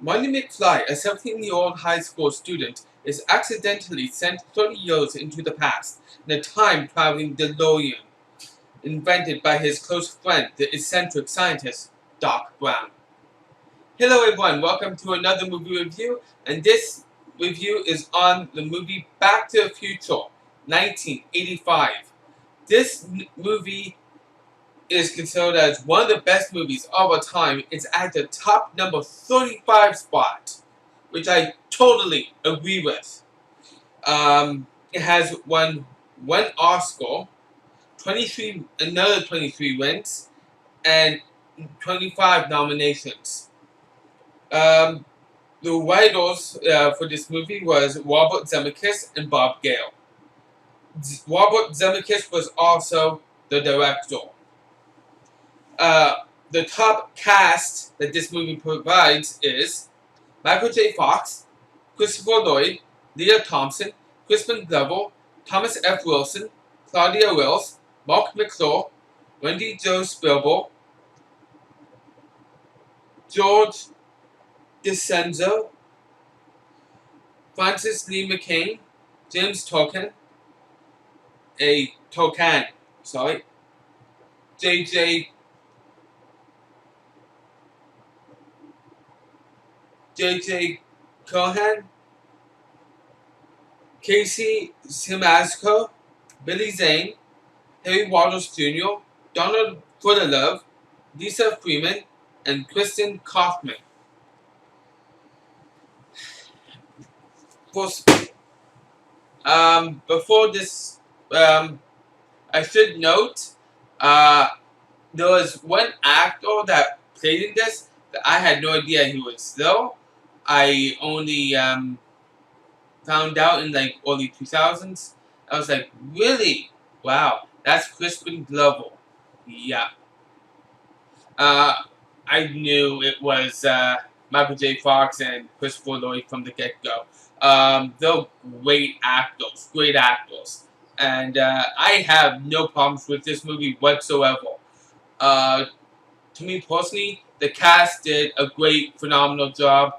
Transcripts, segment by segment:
Marty McFly, a 17-year-old high school student, is accidentally sent 30 years into the past in a time-traveling DeLorean invented by his close friend, the eccentric scientist, Doc Brown. Hello everyone, welcome to another movie review, and this review is on the movie Back to the Future, 1985. This movie is considered as one of the best movies of all time. It's at the top number 35 spot, which I totally agree with. It has won one Oscar, 23 wins, and 25 nominations. Um, the writers for this movie was Robert Zemeckis and Bob Gale. Robert Zemeckis was also the director. The top cast that this movie provides is Michael J. Fox, Christopher Lloyd, Leah Thompson, Crispin Glover, Thomas F. Wilson, Claudia Wells, Mark McClure, Wendy Jo Spielberg, George DeCenzo, Francis Lee McCain, James Tolkien, J.J. Cohan, Casey Simasco, Billy Zane, Harry Waters Jr., Donald Footerlove, Lisa Freeman, and Kristen Kaufman. Before this, I should note, there was one actor that played in this that I had no idea he was still. I only found out in like early 2000s. I was like, really? Wow, that's Crispin Glover. Yeah. I knew it was Michael J. Fox and Christopher Lloyd from the get-go. They're great actors. And I have no problems with this movie whatsoever. To me personally, the cast did a great, phenomenal job.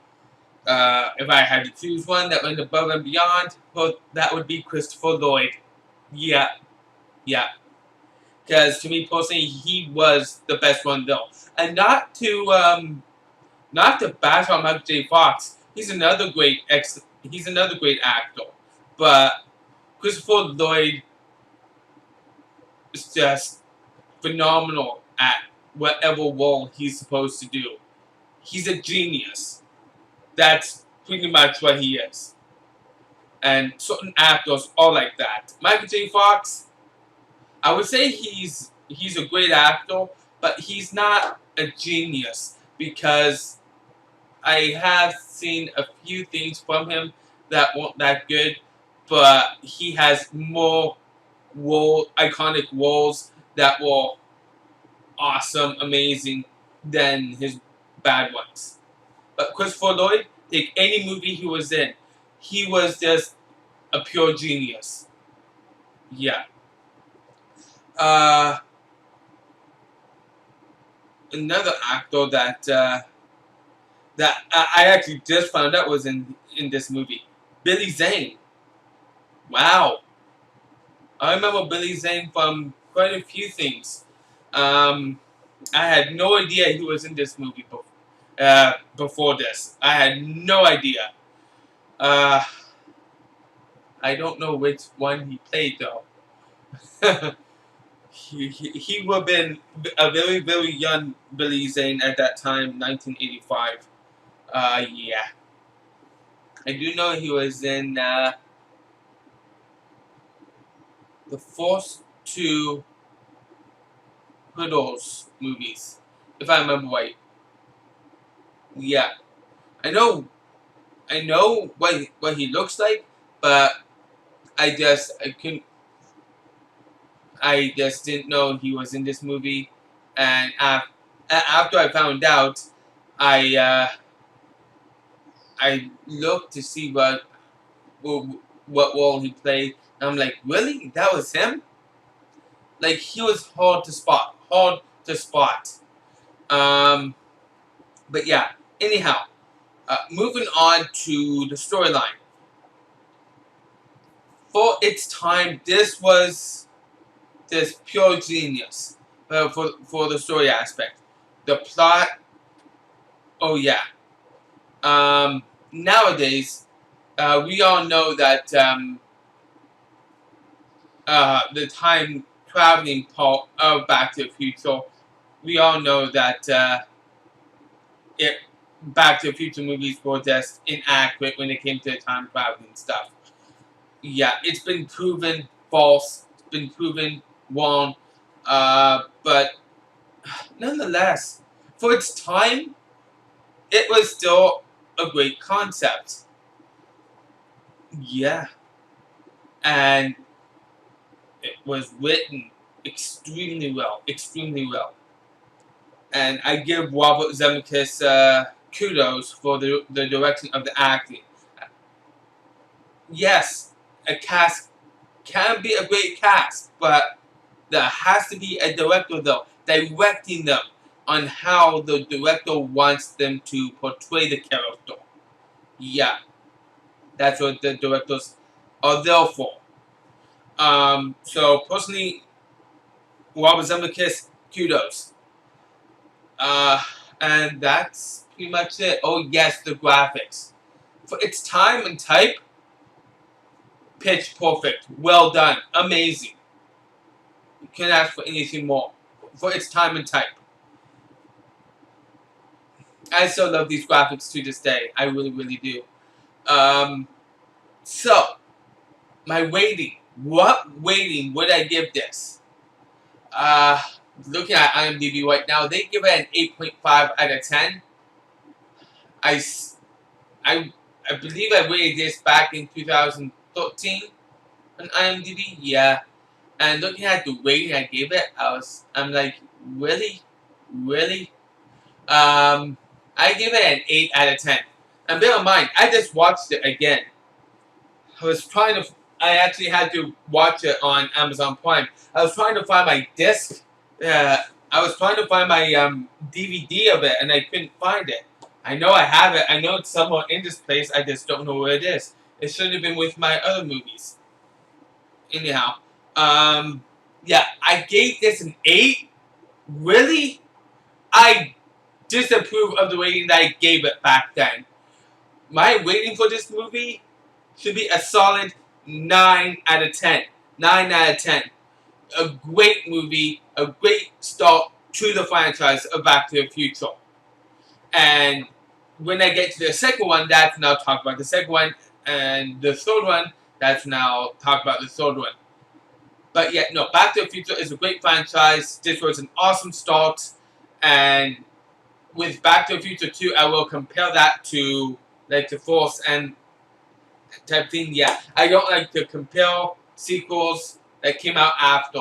If I had to choose one that went above and beyond, well, that would be Christopher Lloyd. Yeah. Because to me personally, he was the best one though. And not to bash on Michael J. Fox. He's another great actor. But Christopher Lloyd is just phenomenal at whatever role he's supposed to do. He's a genius. That's pretty much what he is. And certain actors are like that. Michael J. Fox, I would say he's a great actor, but he's not a genius because I have seen a few things from him that weren't that good, but he has more iconic roles that were awesome, amazing than his bad ones. But Christopher Lloyd, take any movie he was in, he was just a pure genius. Yeah. Another actor that I actually just found out was in this movie, Billy Zane. Wow. I remember Billy Zane from quite a few things. I had no idea he was in this movie before this. I had no idea. I don't know which one he played though. he would have been a very, very young Billy Zane at that time, 1985. Yeah. I do know he was in the first two Hoodles movies, if I remember right. Yeah. I know what he looks like, but I just didn't know he was in this movie, and after I found out, I looked to see what role he played, and I'm like, really? That was him? Like, he was hard to spot. But yeah, anyhow, Moving on to the storyline. For its time, this was just pure genius for the story aspect. The plot, oh yeah. Nowadays, we all know that the time traveling part of Back to the Future, we all know that it Back to the Future movies were just inaccurate when it came to time traveling stuff. Yeah, it's been proven false. It's been proven wrong. But nonetheless, for its time, it was still a great concept. Yeah, and it was written extremely well, extremely well. And I give Robert Zemeckis kudos for the direction of the acting. Yes, a cast can be a great cast, but there has to be a director though, directing them on how the director wants them to portray the character. Yeah, that's what the directors are there for. So personally, Robert Zemeckis, kudos. Uh, and that's pretty much it. Oh yes, the graphics. For its time and type, pitch perfect. Well done. Amazing. You can't ask for anything more. For its time and type. I still love these graphics to this day. I really, really do. So, my rating. What rating would I give this? Looking at IMDb right now, they give it an 8.5 out of 10. I believe I rated this back in 2013 on IMDb. Yeah. And looking at the rating I gave it, I'm like, really? Really? I give it an 8 out of 10. And bear in mind, I just watched it again. I actually had to watch it on Amazon Prime. I was trying to find my disc. I was trying to find my DVD of it, and I couldn't find it. I know I have it. I know it's somewhere in this place. I just don't know where it is. It should have been with my other movies. Anyhow, yeah, I gave this an 8. Really? I disapprove of the rating that I gave it back then. My rating for this movie should be a solid 9 out of 10. 9 out of 10. A great movie, a great start to the franchise of Back to the Future. And when I get to the second one, that's now talk about the second one. And the third one, that's now talk about the third one. But yeah, no, Back to the Future is a great franchise. This was an awesome start. And with Back to the Future 2, I will compare that to like the Force and type thing. Yeah, I don't like to compare sequels that came out after.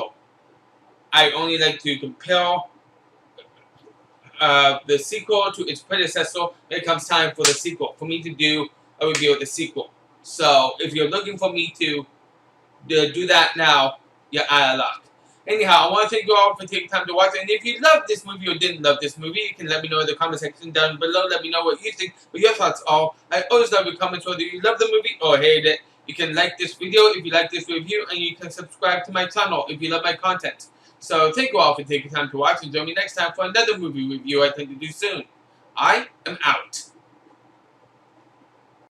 I only like to compare the sequel to its predecessor when it comes time for the sequel, for me to do a review of the sequel. So if you're looking for me to do that now, you're out of luck. Anyhow, I want to thank you all for taking time to watch it. And if you loved this movie or didn't love this movie, you can let me know in the comment section down below. Let me know what you think, what your thoughts are. I always love your comments, whether you love the movie or hate it. You can like this video if you like this review, and you can subscribe to my channel if you love my content. So thank you all for taking time to watch, and join me next time for another movie review I think to do soon. I am out.